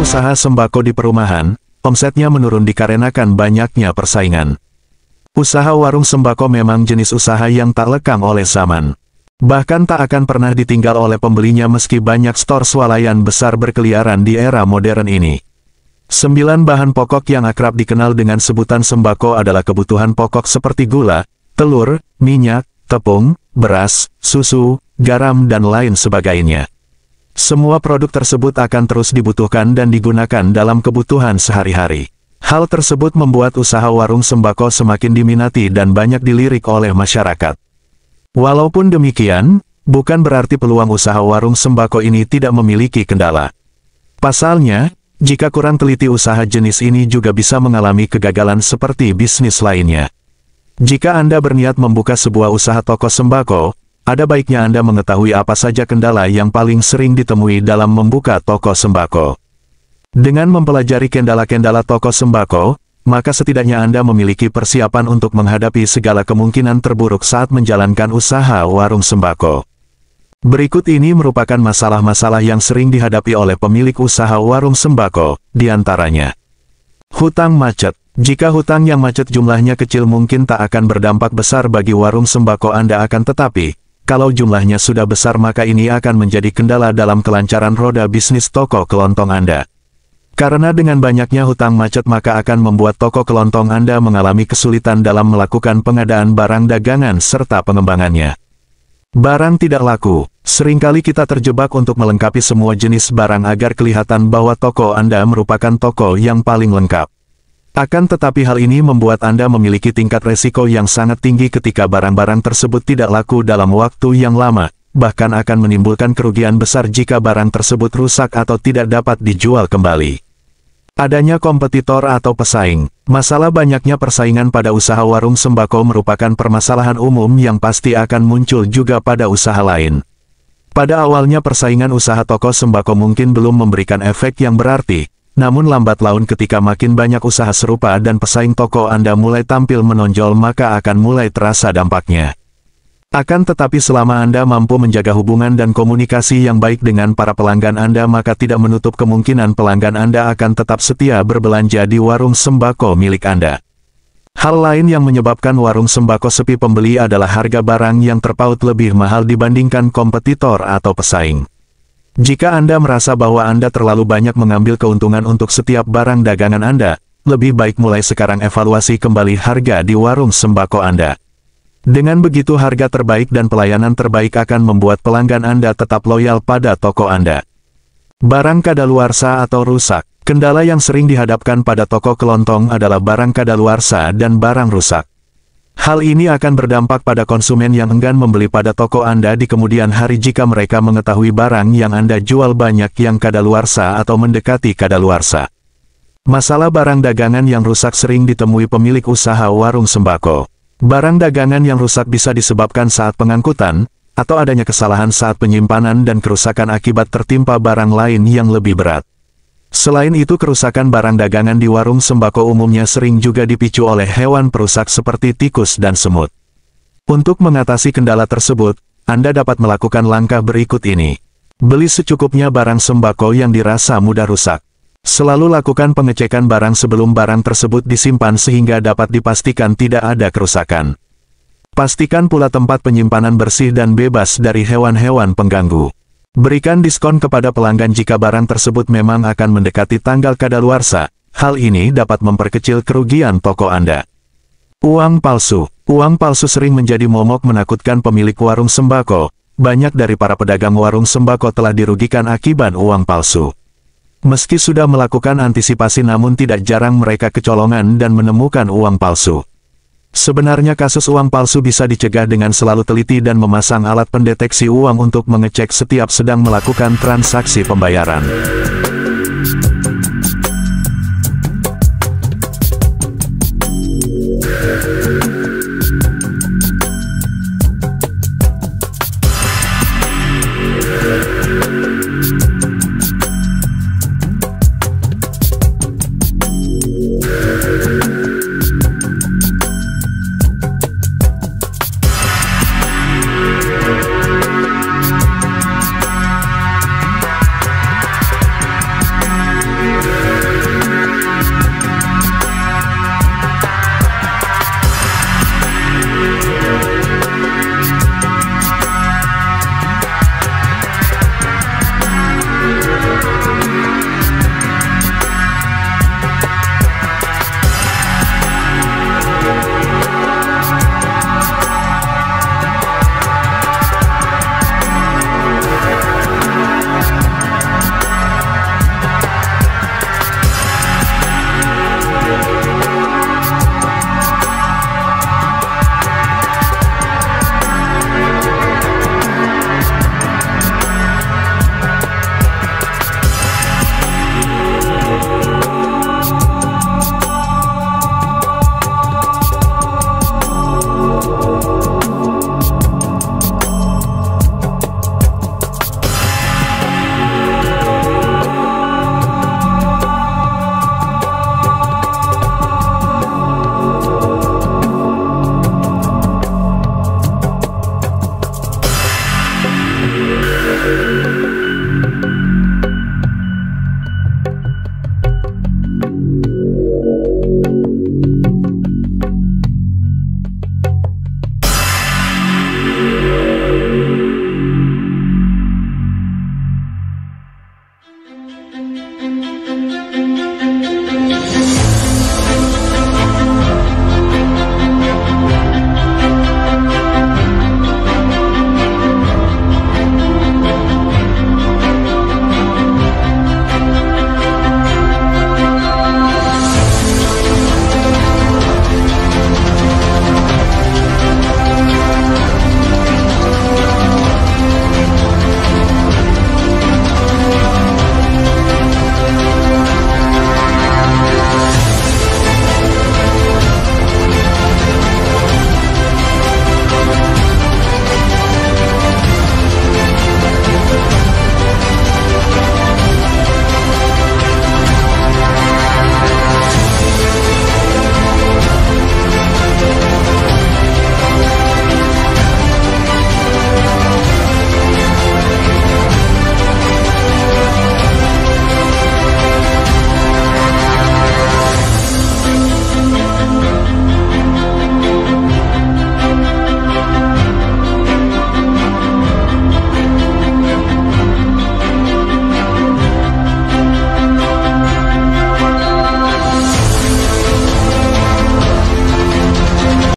usaha sembako di perumahan, omsetnya menurun dikarenakan banyaknya persaingan. Usaha warung sembako memang jenis usaha yang tak lekang oleh zaman. Bahkan tak akan pernah ditinggal oleh pembelinya meski banyak stor swalayan besar berkeliaran di era modern ini. 9 bahan pokok yang akrab dikenal dengan sebutan sembako adalah kebutuhan pokok seperti gula, telur, minyak, tepung, beras, susu, garam dan lain sebagainya. Semua produk tersebut akan terus dibutuhkan dan digunakan dalam kebutuhan sehari-hari. Hal tersebut membuat usaha warung sembako semakin diminati dan banyak dilirik oleh masyarakat. Walaupun demikian, bukan berarti peluang usaha warung sembako ini tidak memiliki kendala. Pasalnya, jika kurang teliti usaha jenis ini juga bisa mengalami kegagalan seperti bisnis lainnya. Jika Anda berniat membuka sebuah usaha toko sembako, ada baiknya Anda mengetahui apa saja kendala yang paling sering ditemui dalam membuka toko sembako. Dengan mempelajari kendala-kendala toko sembako, maka setidaknya Anda memiliki persiapan untuk menghadapi segala kemungkinan terburuk saat menjalankan usaha warung sembako. Berikut ini merupakan masalah-masalah yang sering dihadapi oleh pemilik usaha warung sembako, diantaranya. Hutang macet. Jika hutang yang macet jumlahnya kecil mungkin tak akan berdampak besar bagi warung sembako Anda tetapi, kalau jumlahnya sudah besar maka ini akan menjadi kendala dalam kelancaran roda bisnis toko kelontong Anda. Karena dengan banyaknya hutang macet maka akan membuat toko kelontong Anda mengalami kesulitan dalam melakukan pengadaan barang dagangan serta pengembangannya. Barang tidak laku. Seringkali kita terjebak untuk melengkapi semua jenis barang agar kelihatan bahwa toko Anda merupakan toko yang paling lengkap. Akan tetapi hal ini membuat Anda memiliki tingkat resiko yang sangat tinggi ketika barang-barang tersebut tidak laku dalam waktu yang lama, bahkan akan menimbulkan kerugian besar jika barang tersebut rusak atau tidak dapat dijual kembali. Adanya kompetitor atau pesaing. Masalah banyaknya persaingan pada usaha warung sembako merupakan permasalahan umum yang pasti akan muncul juga pada usaha lain. Pada awalnya persaingan usaha toko sembako mungkin belum memberikan efek yang berarti, namun lambat laun ketika makin banyak usaha serupa dan pesaing toko Anda mulai tampil menonjol maka akan mulai terasa dampaknya. Akan tetapi selama Anda mampu menjaga hubungan dan komunikasi yang baik dengan para pelanggan Anda maka tidak menutup kemungkinan pelanggan Anda akan tetap setia berbelanja di warung sembako milik Anda. Hal lain yang menyebabkan warung sembako sepi pembeli adalah harga barang yang terpaut lebih mahal dibandingkan kompetitor atau pesaing. Jika Anda merasa bahwa Anda terlalu banyak mengambil keuntungan untuk setiap barang dagangan Anda, lebih baik mulai sekarang evaluasi kembali harga di warung sembako Anda. Dengan begitu harga terbaik dan pelayanan terbaik akan membuat pelanggan Anda tetap loyal pada toko Anda. Barang kadaluarsa atau rusak. Kendala yang sering dihadapkan pada toko kelontong adalah barang kadaluarsa dan barang rusak. Hal ini akan berdampak pada konsumen yang enggan membeli pada toko Anda di kemudian hari jika mereka mengetahui barang yang Anda jual banyak yang kadaluarsa atau mendekati kadaluarsa. Masalah barang dagangan yang rusak sering ditemui pemilik usaha warung sembako. Barang dagangan yang rusak bisa disebabkan saat pengangkutan, atau adanya kesalahan saat penyimpanan dan kerusakan akibat tertimpa barang lain yang lebih berat. Selain itu kerusakan barang dagangan di warung sembako umumnya sering juga dipicu oleh hewan perusak seperti tikus dan semut. Untuk mengatasi kendala tersebut, Anda dapat melakukan langkah berikut ini. Beli secukupnya barang sembako yang dirasa mudah rusak. Selalu lakukan pengecekan barang sebelum barang tersebut disimpan sehingga dapat dipastikan tidak ada kerusakan. Pastikan pula tempat penyimpanan bersih dan bebas dari hewan-hewan pengganggu. Berikan diskon kepada pelanggan jika barang tersebut memang akan mendekati tanggal kadaluarsa. Hal ini dapat memperkecil kerugian toko Anda. Uang palsu. Uang palsu sering menjadi momok menakutkan pemilik warung sembako. Banyak dari para pedagang warung sembako telah dirugikan akibat uang palsu. Meski sudah melakukan antisipasi namun tidak jarang mereka kecolongan dan menemukan uang palsu. Sebenarnya kasus uang palsu bisa dicegah dengan selalu teliti dan memasang alat pendeteksi uang untuk mengecek setiap sedang melakukan transaksi pembayaran.